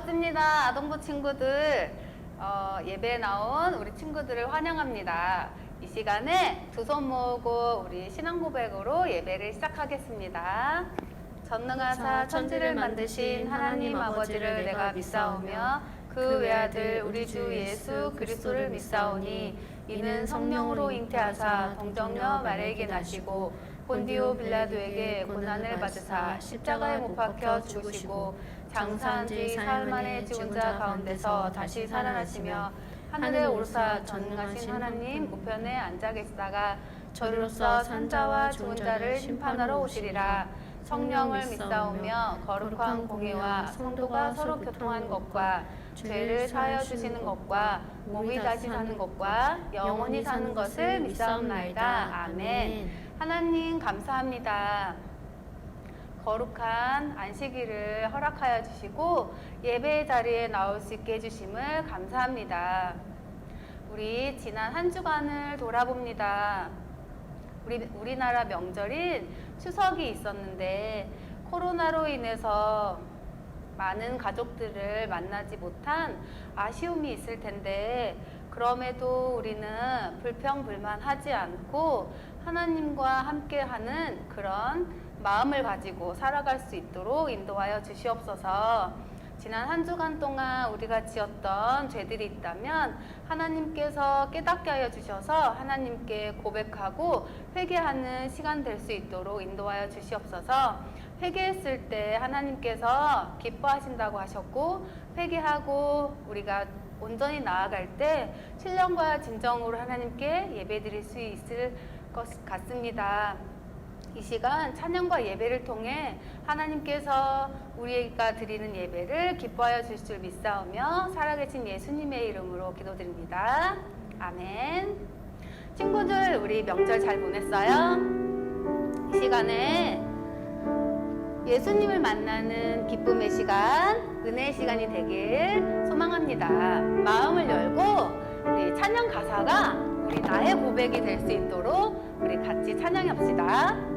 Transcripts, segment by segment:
반갑습니다. 아동부 친구들, 예배에 나온 우리 친구들을 환영합니다. 이 시간에 두 손 모으고 우리 신앙 고백으로 예배를 시작하겠습니다. 전능하사 천지를 만드신 하나님 아버지를 내가 믿사오며 그 외아들 우리 주 예수 그리스도를 믿사오니 이는 성령으로 잉태하사 동정녀 마리아에게 나시고 본디오 빌라도에게 고난을 받으사 십자가에 못 박혀 죽으시고 장사한 지 사흘 만에 죽은 자 가운데서 다시 살아나시며 하늘에 오르사 전능하신 하나님 우편에 앉아 계시다가 저리로서 산자와 죽은 자를 심판하러 오시리라. 성령을 믿사오며 거룩한 공의와 성도가 서로 교통한 것과 죄를 사하여 주시는 것과 몸이 다시 사는 것과 영원히 사는 것을 믿사옵나이다. 아멘. 하나님 감사합니다. 거룩한 안식일을 허락하여 주시고 예배 자리에 나올 수 있게 해주심을 감사합니다. 우리 지난 한 주간을 돌아봅니다. 우리나라 명절인 추석이 있었는데 코로나로 인해서 많은 가족들을 만나지 못한 아쉬움이 있을 텐데 그럼에도 우리는 불평불만하지 않고 하나님과 함께하는 그런 마음을 가지고 살아갈 수 있도록 인도하여 주시옵소서. 지난 한 주간 동안 우리가 지었던 죄들이 있다면 하나님께서 깨닫게 하여 주셔서 하나님께 고백하고 회개하는 시간 될 수 있도록 인도하여 주시옵소서. 회개했을 때 하나님께서 기뻐하신다고 하셨고 회개하고 우리가 온전히 나아갈 때 신령과 진정으로 하나님께 예배드릴 수 있을 것 같습니다. 이 시간 찬양과 예배를 통해 하나님께서 우리가 드리는 예배를 기뻐하여 주실 줄 믿사오며 살아계신 예수님의 이름으로 기도드립니다. 아멘. 친구들, 우리 명절 잘 보냈어요? 이 시간에 예수님을 만나는 기쁨의 시간, 은혜의 시간이 되길 소망합니다. 마음을 열고 우리 찬양 가사가 우리 나의 고백이 될 수 있도록 우리 같이 찬양합시다.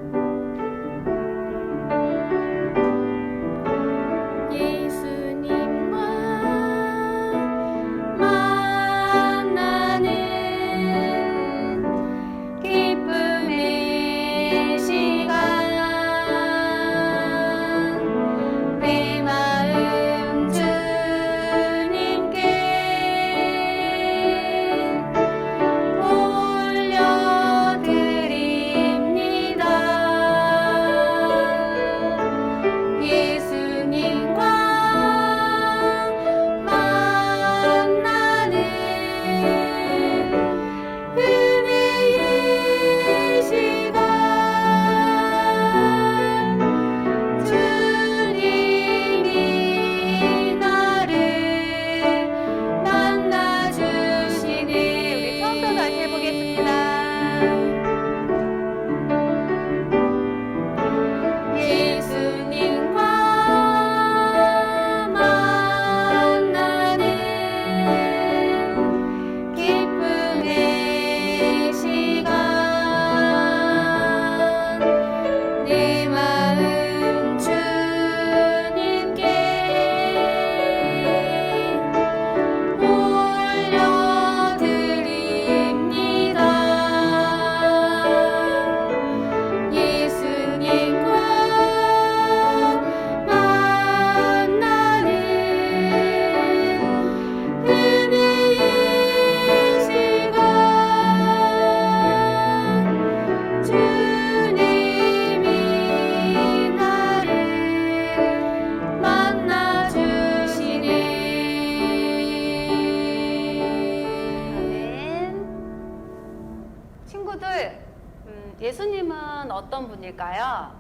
예수님은 어떤 분일까요?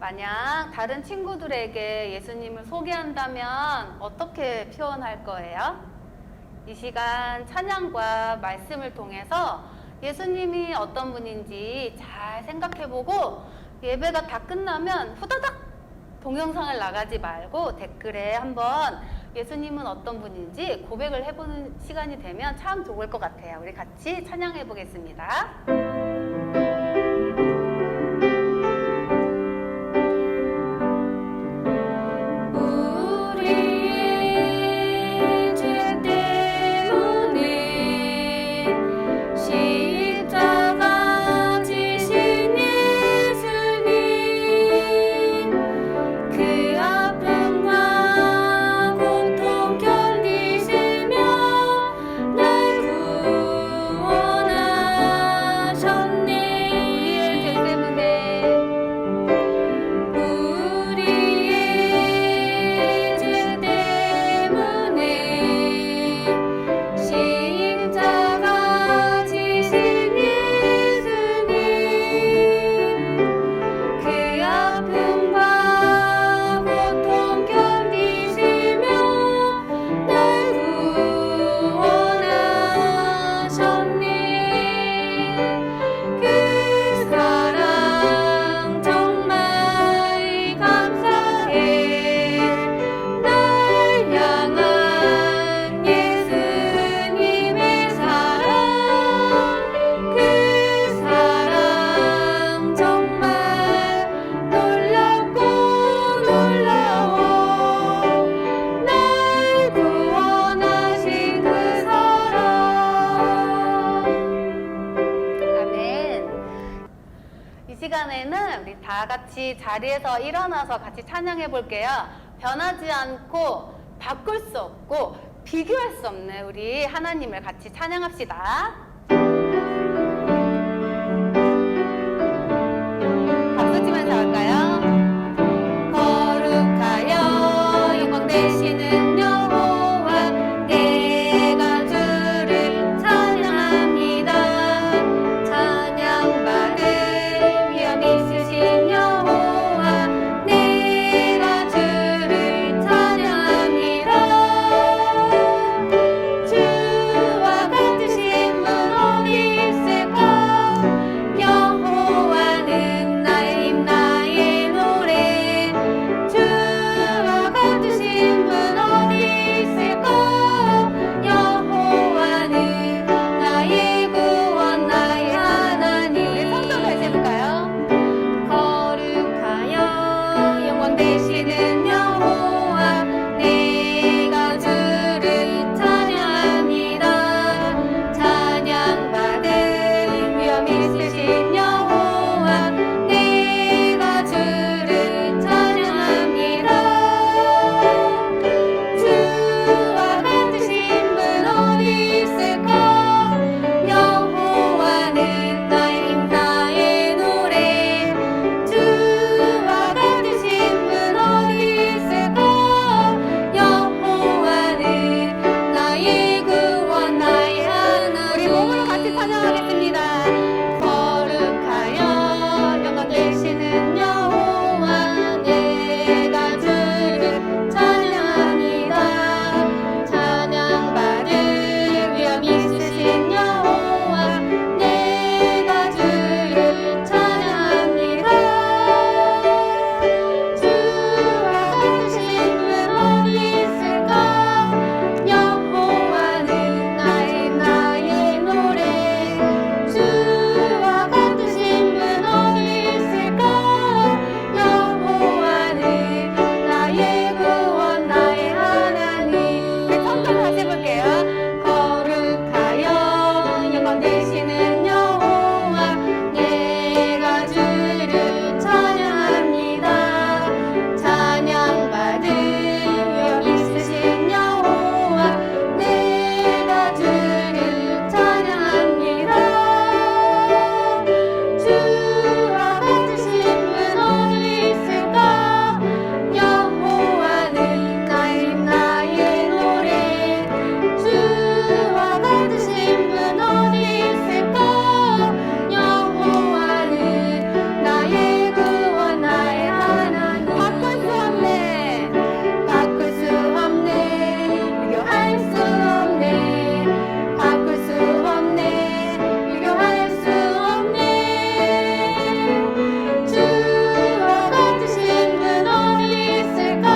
만약 다른 친구들에게 예수님을 소개한다면 어떻게 표현할 거예요? 이 시간 찬양과 말씀을 통해서 예수님이 어떤 분인지 잘 생각해보고 예배가 다 끝나면 후다닥 동영상을 나가지 말고 댓글에 한번 예수님은 어떤 분인지 고백을 해보는 시간이 되면 참 좋을 것 같아요. 우리 같이 찬양해 보겠습니다. 우리 찬양에는 우리 다 같이 자리에서 일어나서 같이 찬양해 볼게요. 변하지 않고 바꿀 수 없고 비교할 수 없는 우리 하나님을 같이 찬양합시다. 박수 치면서 할까요? 거룩하여 영광 되시는 여호와 내가 주를 찬양합니다. 찬양받을 위엄 있으신 여호와 내가 주를 찬양합니다. 주와 같으신 분 어디 있을까? 여호와는 나의 힘 나의 노래. 주와 같으신 분 어디 있을까? 여호와는 나의 구원 나의 하나님. 우리 성도 다시 해볼까요? 거룩하여 영광 되시는 여호와 내가 주를 찬양합니다. 찬양받을 위엄 있으신 여호와 내가 주를 찬양합니다. 주와 같으신 분 어디 있을까? 여호와는 나의 힘 나의 노래. 주와 같으신 분 어디 있을까? 여호와는 나의 구원 나의 하나님. 우리 몸으로 같이 찬양하겠습니다. 거룩하여 영광 되시는 여호와 내가 주를 찬양합니다. 찬양받을 위엄 있으신 여호와 내가 주를 찬양합니다. 주와 같으신 분 어디 있을까? 여호와는 나의 나의 노래. 주와 같으신 분 어디 있을까? 여호와는 나의 구원 나의 하나님. 우리 성도 다시 해볼게요. 거룩하여 영광 되시는 여호와 내가 주를 찬양합니다. 찬양받을 위엄 있으신 여호와 내가 주를 찬양합니다. 주와 같으신 분 어디 있을까? 여호와는 나의 힘 나의 노래. 주와 같으신 분 어디 있을까? 여호와는 나의 구원 나의 하나님. 바꿀 수 없네. 바꿀 수 없네. 비교할 수 없네. 바꿀 수 없네. 비교할 수 없네. 주와 같으신 분 어디 있을까?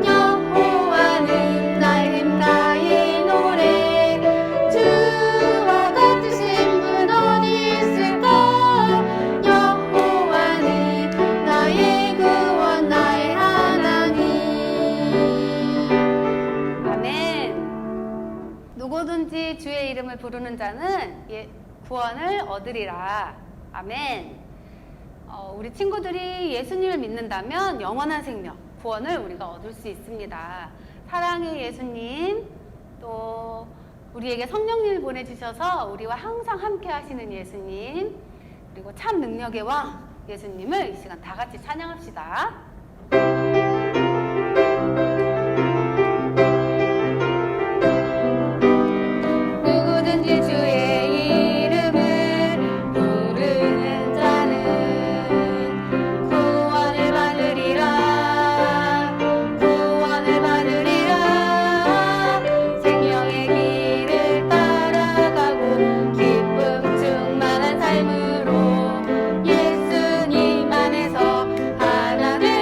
여호와는 나의 힘 나의 노래. 주와 같으신 분 어디 있을까? 여호와는 나의 구원 나의 하나님. 아멘. 누구든지 주의 이름을 부르는 자는 구원을 얻으리라. 아멘. 우리 친구들이 예수님을 믿는다면 영원한 생명, 구원을 우리가 얻을 수 있습니다. 사랑의 예수님, 또 우리에게 성령님을 보내주셔서 우리와 항상 함께 하시는 예수님, 그리고 참 능력의 왕 예수님을 이 시간 다 같이 찬양합시다. 누구든지 주의 이름을 부르는 자는 구원을 받으리라. 구원을 받으리라. 생명의 길을 따라가고 기쁨 충만한 삶으로 예수님 안에서 하나는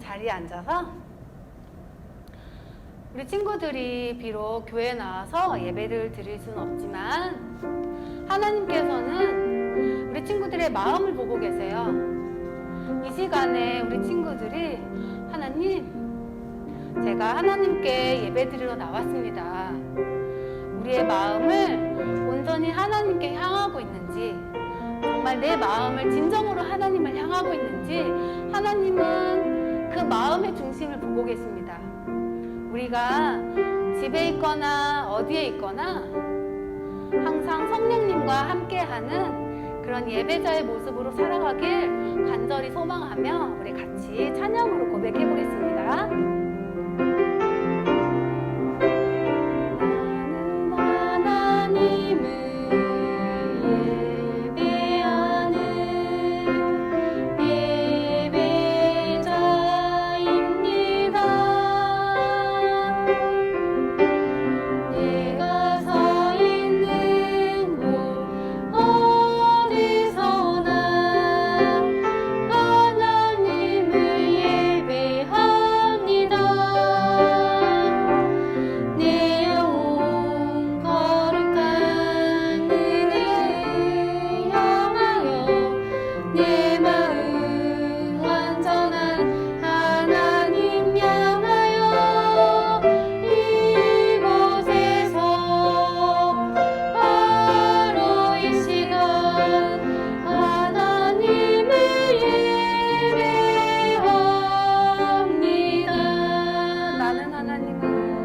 자리에 앉아서 우리 친구들이 비록 교회에 나와서 예배를 드릴 수는 없지만 하나님께서는 우리 친구들의 마음을 보고 계세요. 이 시간에 우리 친구들이 하나님, 제가 하나님께 예배 드리러 나왔습니다. 우리의 마음을 온전히 하나님께 향하고 있는지, 정말 내 마음을 진정으로 하나님을 향하고 있는지 하나님은 그 마음의 중심을 보고 계십니다. 우리가 집에 있거나 어디에 있거나 항상 성령님과 함께하는 그런 예배자의 모습으로 살아가길 간절히 소망하며 우리 같이 찬양으로 고백해 보겠습니다. 나는 하나님을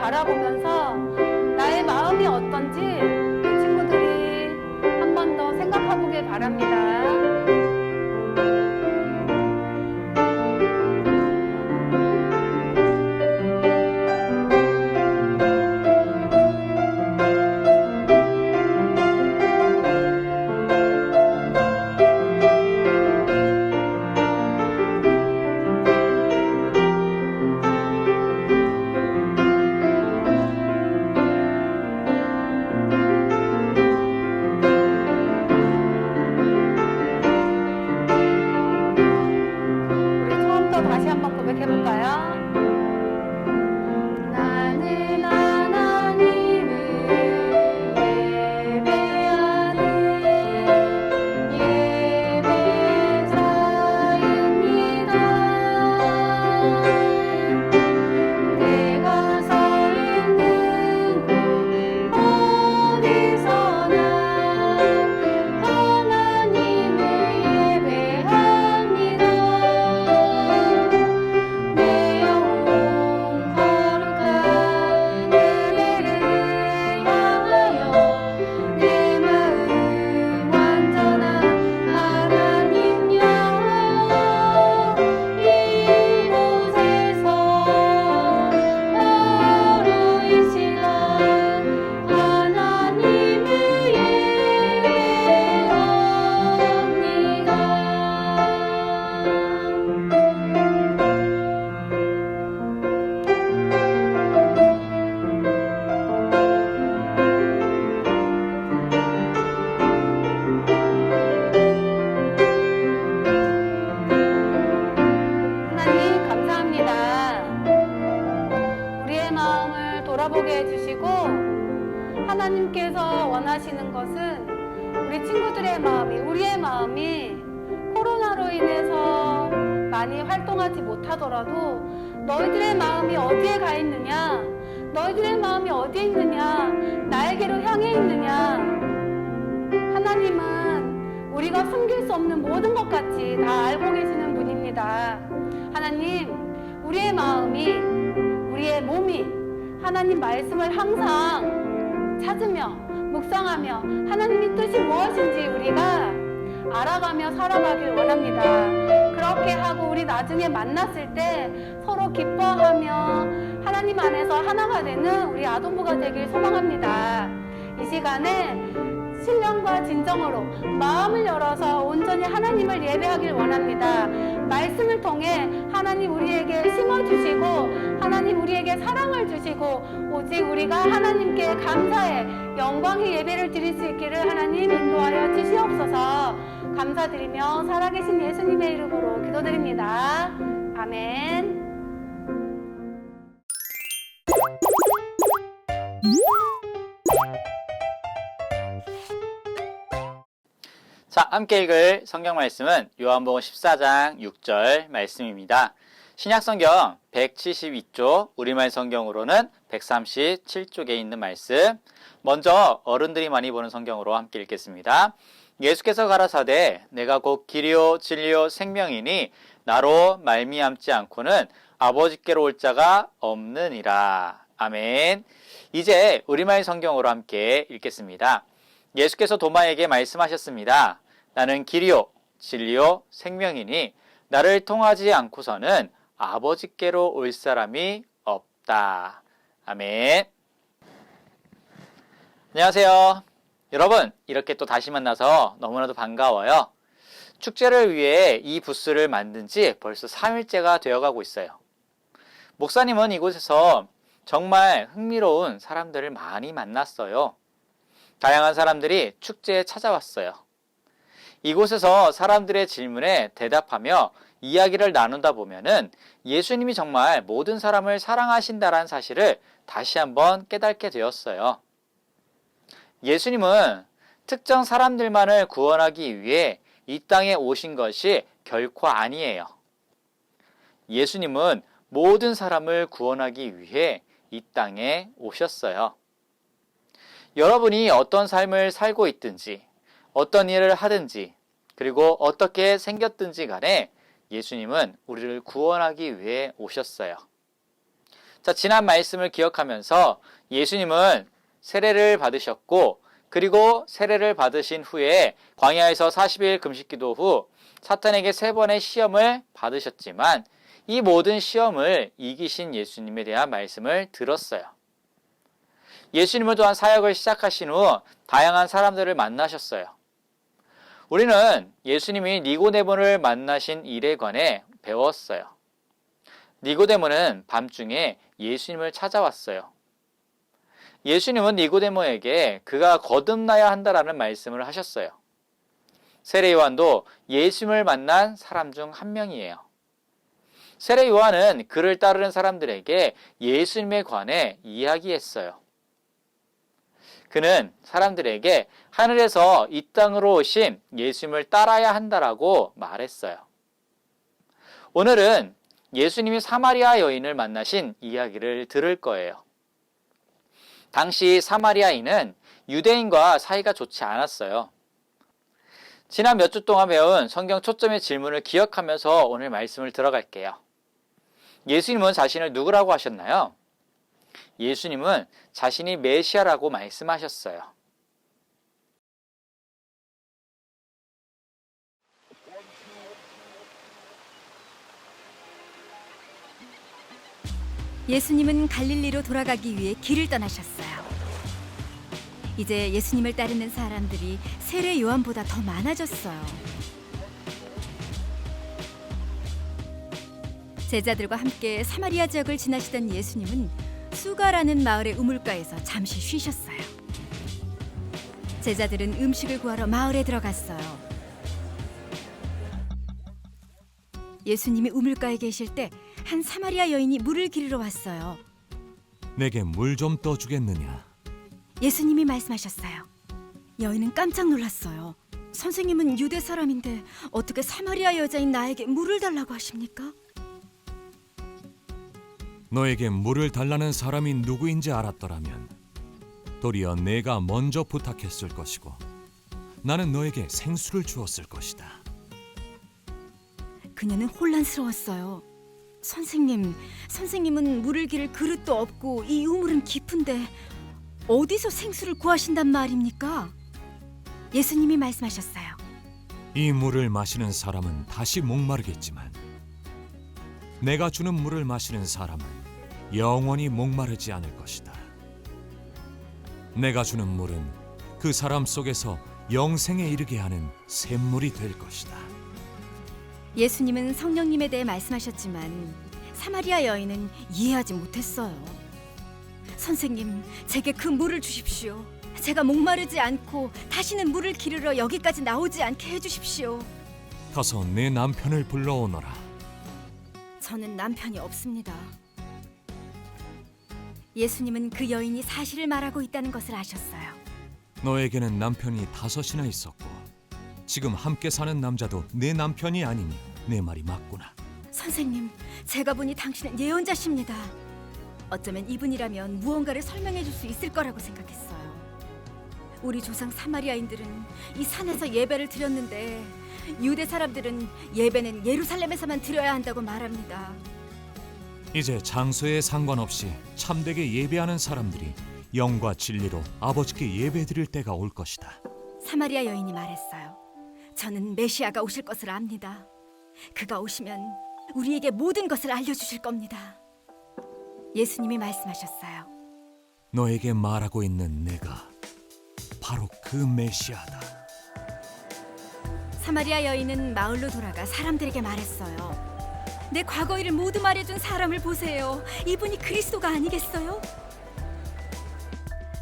바라보면서 나의 마음이 어떤지 그 친구들이 한 번 더 생각해 보길 바랍니다. 마음을 돌아보게 해주시고, 하나님께서 원하시는 것은 우리 친구들의 마음이, 우리의 마음이 코로나로 인해서 많이 활동하지 못하더라도 너희들의 마음이 어디에 가 있느냐, 너희들의 마음이 어디에 있느냐, 나에게로 향해 있느냐. 하나님은 우리가 숨길 수 없는 모든 것 같이 다 알고 계시는 분입니다. 하나님, 우리의 마음이, 우리의 몸이 하나님 말씀을 항상 찾으며 묵상하며 하나님의 뜻이 무엇인지 우리가 알아가며 살아가길 원합니다. 그렇게 하고 우리 나중에 만났을 때 서로 기뻐하며 하나님 안에서 하나가 되는 우리 아동부가 되길 소망합니다. 이 시간에 신령과 진정으로 마음을 열어서 온전히 하나님을 예배하길 원합니다. 말씀을 통해 하나님 우리에게 심어주시고 하나님 우리에게 사랑을 주시고 오직 우리가 하나님께 감사의 영광의 예배를 드릴 수 있기를 하나님 인도하여 주시옵소서. 감사드리며 살아계신 예수님의 이름으로 기도드립니다. 아멘. 자, 함께 읽을 성경 말씀은 요한복음 14장 6절 말씀입니다. 신약성경 172쪽, 우리말 성경으로는 137쪽에 있는 말씀. 먼저 어른들이 많이 보는 성경으로 함께 읽겠습니다. 예수께서 가라사대 내가 곧 길이요 진리요 생명이니 나로 말미암지 않고는 아버지께로 올 자가 없느니라. 아멘. 이제 우리말 성경으로 함께 읽겠습니다. 예수께서 도마에게 말씀하셨습니다. 나는 길이요 진리요 생명이니 나를 통하지 않고서는 아버지께로 올 사람이 없다. 아멘. 안녕하세요. 여러분, 이렇게 또 다시 만나서 너무나도 반가워요. 축제를 위해 이 부스를 만든 지 벌써 3일째가 되어가고 있어요. 목사님은 이곳에서 정말 흥미로운 사람들을 많이 만났어요. 다양한 사람들이 축제에 찾아왔어요. 이곳에서 사람들의 질문에 대답하며 이야기를 나누다 보면은 예수님이 정말 모든 사람을 사랑하신다는 사실을 다시 한번 깨닫게 되었어요. 예수님은 특정 사람들만을 구원하기 위해 이 땅에 오신 것이 결코 아니에요. 예수님은 모든 사람을 구원하기 위해 이 땅에 오셨어요. 여러분이 어떤 삶을 살고 있든지, 어떤 일을 하든지, 그리고 어떻게 생겼든지 간에 예수님은 우리를 구원하기 위해 오셨어요. 자, 지난 말씀을 기억하면서 예수님은 세례를 받으셨고, 그리고 세례를 받으신 후에 광야에서 40일 금식기도 후 사탄에게 3번의 시험을 받으셨지만 이 모든 시험을 이기신 예수님에 대한 말씀을 들었어요. 예수님은 또한 사역을 시작하신 후 다양한 사람들을 만나셨어요. 우리는 예수님이 니고데모를 만나신 일에 관해 배웠어요. 니고데모는 밤중에 예수님을 찾아왔어요. 예수님은 니고데모에게 그가 거듭나야 한다라는 말씀을 하셨어요. 세례 요한도 예수님을 만난 사람 중 한 명이에요. 세례 요한은 그를 따르는 사람들에게 예수님에 관해 이야기했어요. 그는 사람들에게 하늘에서 이 땅으로 오신 예수님을 따라야 한다라고 말했어요. 오늘은 예수님이 사마리아 여인을 만나신 이야기를 들을 거예요. 당시 사마리아인은 유대인과 사이가 좋지 않았어요. 지난 몇 주 동안 배운 성경 초점의 질문을 기억하면서 오늘 말씀을 들어갈게요. 예수님은 자신을 누구라고 하셨나요? 예수님은 자신이 메시아라고 말씀하셨어요. 예수님은 갈릴리로 돌아가기 위해 길을 떠나셨어요. 이제 예수님을 따르는 사람들이 세례 요한보다 더 많아졌어요. 제자들과 함께 사마리아 지역을 지나시던 예수님은 수가라는 마을의 우물가에서 잠시 쉬셨어요. 제자들은 음식을 구하러 마을에 들어갔어요. 예수님이 우물가에 계실 때 한 사마리아 여인이 물을 기르러 왔어요. 내게 물 좀 떠주겠느냐? 예수님이 말씀하셨어요. 여인은 깜짝 놀랐어요. 선생님은 유대 사람인데 어떻게 사마리아 여자인 나에게 물을 달라고 하십니까? 너에게 물을 달라는 사람이 누구인지 알았더라면 도리어 내가 먼저 부탁했을 것이고 나는 너에게 생수를 주었을 것이다. 그녀는 혼란스러웠어요. 선생님은 물을 기를 그릇도 없고 이 우물은 깊은데 어디서 생수를 구하신단 말입니까? 예수님이 말씀하셨어요. 이 물을 마시는 사람은 다시 목마르겠지만 내가 주는 물을 마시는 사람은 영원히 목마르지 않을 것이다. 내가 주는 물은 그 사람 속에서 영생에 이르게 하는 샘물이 될 것이다. 예수님은 성령님에 대해 말씀하셨지만 사마리아 여인은 이해하지 못했어요. 선생님, 제게 그 물을 주십시오. 제가 목마르지 않고 다시는 물을 기르러 여기까지 나오지 않게 해주십시오. 가서 내 남편을 불러오너라. 저는 남편이 없습니다. 예수님은 그 여인이 사실을 말하고 있다는 것을 아셨어요. 너에게는 남편이 5이나 있었고 지금 함께 사는 남자도 내 남편이 아니니 내 말이 맞구나. 선생님, 제가 보니 당신은 예언자십니다. 어쩌면 이분이라면 무언가를 설명해 줄 수 있을 거라고 생각했어요. 우리 조상 사마리아인들은 이 산에서 예배를 드렸는데 유대 사람들은 예배는 예루살렘에서만 드려야 한다고 말합니다. 이제 장소에 상관없이 참되게 예배하는 사람들이 영과 진리로 아버지께 예배드릴 때가 올 것이다. 사마리아 여인이 말했어요. 저는 메시아가 오실 것을 압니다. 그가 오시면 우리에게 모든 것을 알려주실 겁니다. 예수님이 말씀하셨어요. 너에게 말하고 있는 내가 바로 그 메시아다. 사마리아 여인은 마을로 돌아가 사람들에게 말했어요. 내 과거 일을 모두 말해준 사람을 보세요. 이분이 그리스도가 아니겠어요?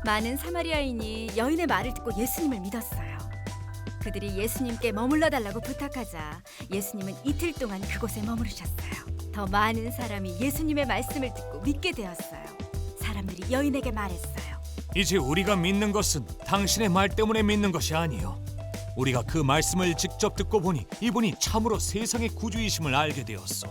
많은 사마리아인이 여인의 말을 듣고 예수님을 믿었어요. 그들이 예수님께 머물러 달라고 부탁하자 예수님은 이틀 동안 그곳에 머무르셨어요. 더 많은 사람이 예수님의 말씀을 듣고 믿게 되었어요. 사람들이 여인에게 말했어요. 이제 우리가 믿는 것은 당신의 말 때문에 믿는 것이 아니요, 우리가 그 말씀을 직접 듣고 보니 이분이 참으로 세상의 구주이심을 알게 되었소.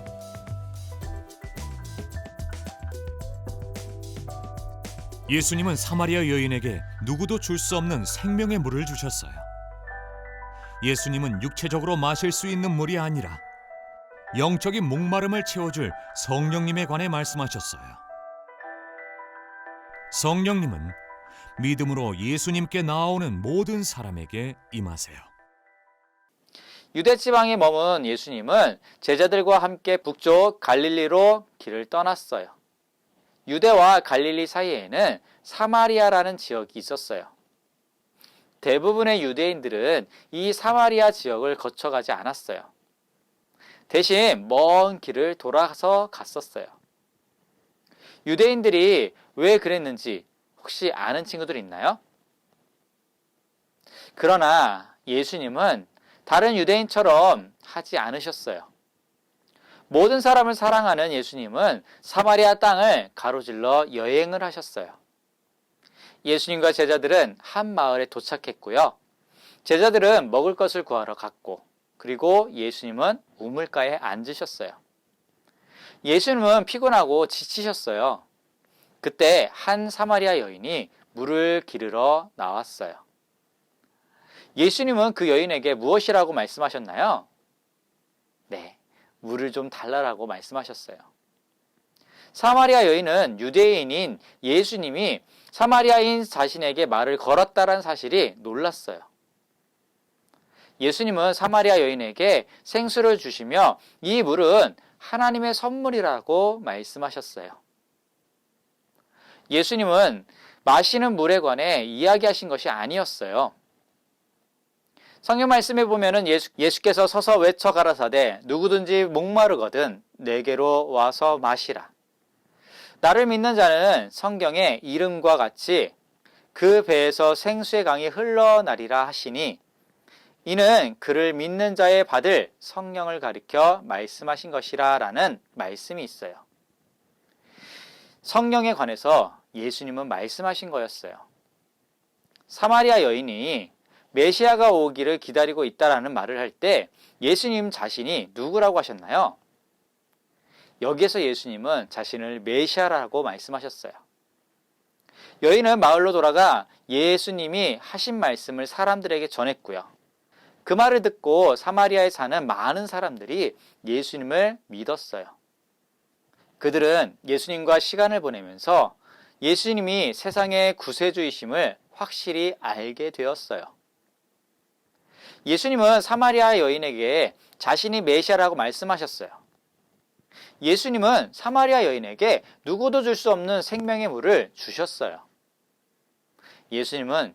예수님은 사마리아 여인에게 누구도 줄 수 없는 생명의 물을 주셨어요. 예수님은 육체적으로 마실 수 있는 물이 아니라 영적인 목마름을 채워줄 성령님에 관해 말씀하셨어요. 성령님은 믿음으로 예수님께 나아오는 모든 사람에게 임하세요. 유대 지방에 머문 예수님은 제자들과 함께 북쪽 갈릴리로 길을 떠났어요. 유대와 갈릴리 사이에는 사마리아라는 지역이 있었어요. 대부분의 유대인들은 이 사마리아 지역을 거쳐가지 않았어요. 대신 먼 길을 돌아서 갔었어요. 유대인들이 왜 그랬는지 혹시 아는 친구들 있나요? 그러나 예수님은 다른 유대인처럼 하지 않으셨어요. 모든 사람을 사랑하는 예수님은 사마리아 땅을 가로질러 여행을 하셨어요. 예수님과 제자들은 한 마을에 도착했고요. 제자들은 먹을 것을 구하러 갔고, 그리고 예수님은 우물가에 앉으셨어요. 예수님은 피곤하고 지치셨어요. 그때 한 사마리아 여인이 물을 기르러 나왔어요. 예수님은 그 여인에게 무엇이라고 말씀하셨나요? 네, 물을 좀 달라라고 말씀하셨어요. 사마리아 여인은 유대인인 예수님이 사마리아인 자신에게 말을 걸었다는 사실이 놀랐어요. 예수님은 사마리아 여인에게 생수를 주시며 이 물은 하나님의 선물이라고 말씀하셨어요. 예수님은 마시는 물에 관해 이야기하신 것이 아니었어요. 성경 말씀에 보면은 예수께서 서서 외쳐 가라사대 누구든지 목마르거든 내게로 와서 마시라. 나를 믿는 자는 성경의 이름과 같이 그 배에서 생수의 강이 흘러나리라 하시니 이는 그를 믿는 자의 받을 성령을 가리켜 말씀하신 것이라 라는 말씀이 있어요. 성령에 관해서 예수님은 말씀하신 거였어요. 사마리아 여인이 메시아가 오기를 기다리고 있다라는 말을 할 때 예수님 자신이 누구라고 하셨나요? 여기에서 예수님은 자신을 메시아라고 말씀하셨어요. 여인은 마을로 돌아가 예수님이 하신 말씀을 사람들에게 전했고요. 그 말을 듣고 사마리아에 사는 많은 사람들이 예수님을 믿었어요. 그들은 예수님과 시간을 보내면서 예수님이 세상의 구세주이심을 확실히 알게 되었어요. 예수님은 사마리아 여인에게 자신이 메시아라고 말씀하셨어요. 예수님은 사마리아 여인에게 누구도 줄 수 없는 생명의 물을 주셨어요. 예수님은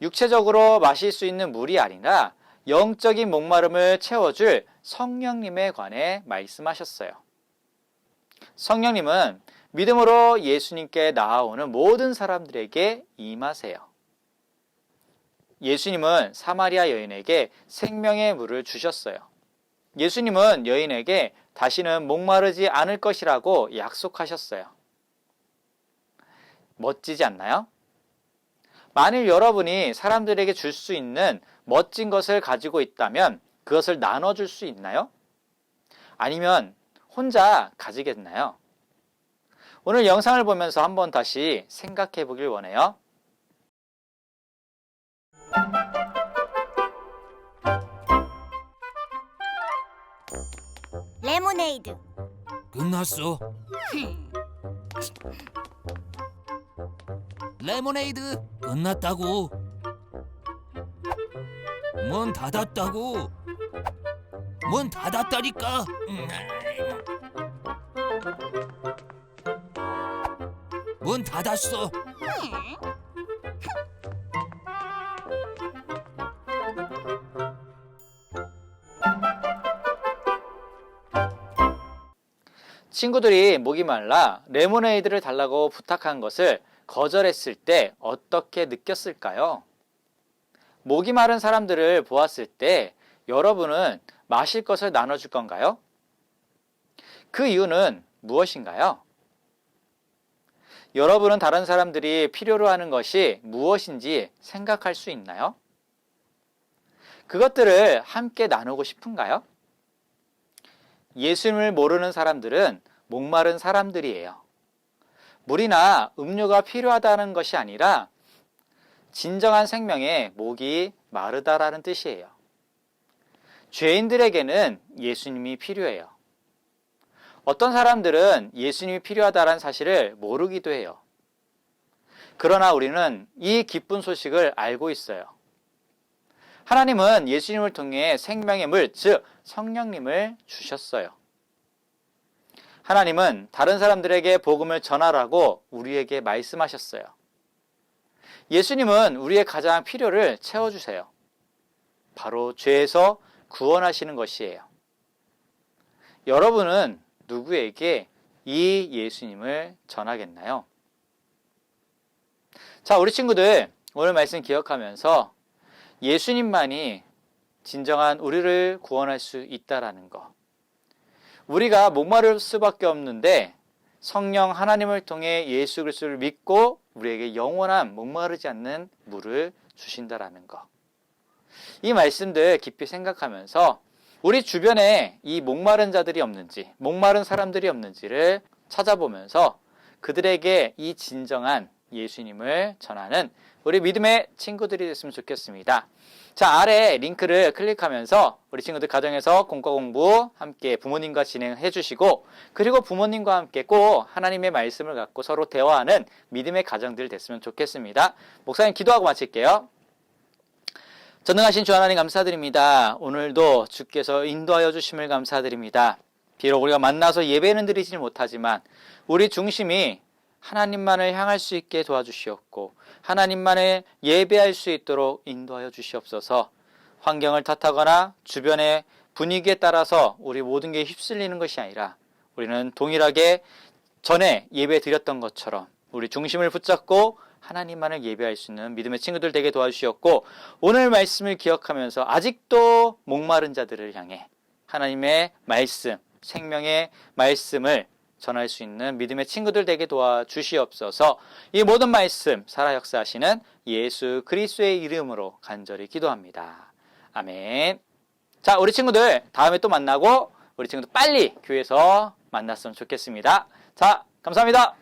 육체적으로 마실 수 있는 물이 아니라 영적인 목마름을 채워줄 성령님에 관해 말씀하셨어요. 성령님은 믿음으로 예수님께 나아오는 모든 사람들에게 임하세요. 예수님은 사마리아 여인에게 생명의 물을 주셨어요. 예수님은 여인에게 다시는 목마르지 않을 것이라고 약속하셨어요. 멋지지 않나요? 만일 여러분이 사람들에게 줄 수 있는 멋진 것을 가지고 있다면 그것을 나눠줄 수 있나요? 아니면 혼자 가지겠나요? 오늘 영상을 보면서 한번 다시 생각해 보길 원해요. 레모네이드. 끝났어. 레모네이드 끝났다고. 문 닫았다고. 문 닫았다니까. 문 닫았어. 친구들이 목이 말라 레모네이드를 달라고 부탁한 것을 거절했을 때 어떻게 느꼈을까요? 목이 마른 사람들을 보았을 때 여러분은 마실 것을 나눠줄 건가요? 그 이유는 무엇인가요? 여러분은 다른 사람들이 필요로 하는 것이 무엇인지 생각할 수 있나요? 그것들을 함께 나누고 싶은가요? 예수님을 모르는 사람들은 목마른 사람들이에요. 물이나 음료가 필요하다는 것이 아니라 진정한 생명에 목이 마르다라는 뜻이에요. 죄인들에게는 예수님이 필요해요. 어떤 사람들은 예수님이 필요하다는 사실을 모르기도 해요. 그러나 우리는 이 기쁜 소식을 알고 있어요. 하나님은 예수님을 통해 생명의 물, 즉 성령님을 주셨어요. 하나님은 다른 사람들에게 복음을 전하라고 우리에게 말씀하셨어요. 예수님은 우리의 가장 필요를 채워주세요. 바로 죄에서 구원하시는 것이에요. 여러분은 누구에게 이 예수님을 전하겠나요? 자, 우리 친구들 오늘 말씀 기억하면서 예수님만이 진정한 우리를 구원할 수 있다라는 것. 우리가 목마를 수밖에 없는데 성령 하나님을 통해 예수 그리스도를 믿고 우리에게 영원한 목마르지 않는 물을 주신다라는 것. 이 말씀들 깊이 생각하면서 우리 주변에 이 목마른 자들이 없는지, 목마른 사람들이 없는지를 찾아보면서 그들에게 이 진정한 예수님을 전하는 우리 믿음의 친구들이 됐으면 좋겠습니다. 자, 아래 링크를 클릭하면서 우리 친구들 가정에서 공과 공부 함께 부모님과 진행해 주시고, 그리고 부모님과 함께 꼭 하나님의 말씀을 갖고 서로 대화하는 믿음의 가정들 됐으면 좋겠습니다. 목사님 기도하고 마칠게요. 전능하신 주 하나님 감사드립니다. 오늘도 주께서 인도하여 주심을 감사드립니다. 비록 우리가 만나서 예배는 드리지 못하지만 우리 중심이 하나님만을 향할 수 있게 도와주시옵고 하나님만을 예배할 수 있도록 인도하여 주시옵소서. 환경을 탓하거나 주변의 분위기에 따라서 우리 모든 게 휩쓸리는 것이 아니라 우리는 동일하게 전에 예배 드렸던 것처럼 우리 중심을 붙잡고 하나님만을 예배할 수 있는 믿음의 친구들 되게 도와주시옵고, 오늘 말씀을 기억하면서 아직도 목마른 자들을 향해 하나님의 말씀, 생명의 말씀을 전할 수 있는 믿음의 친구들 되게 도와주시옵소서. 이 모든 말씀 살아 역사하시는 예수 그리스도의 이름으로 간절히 기도합니다. 아멘. 자, 우리 친구들 다음에 또 만나고 우리 친구들 빨리 교회에서 만났으면 좋겠습니다. 자, 감사합니다.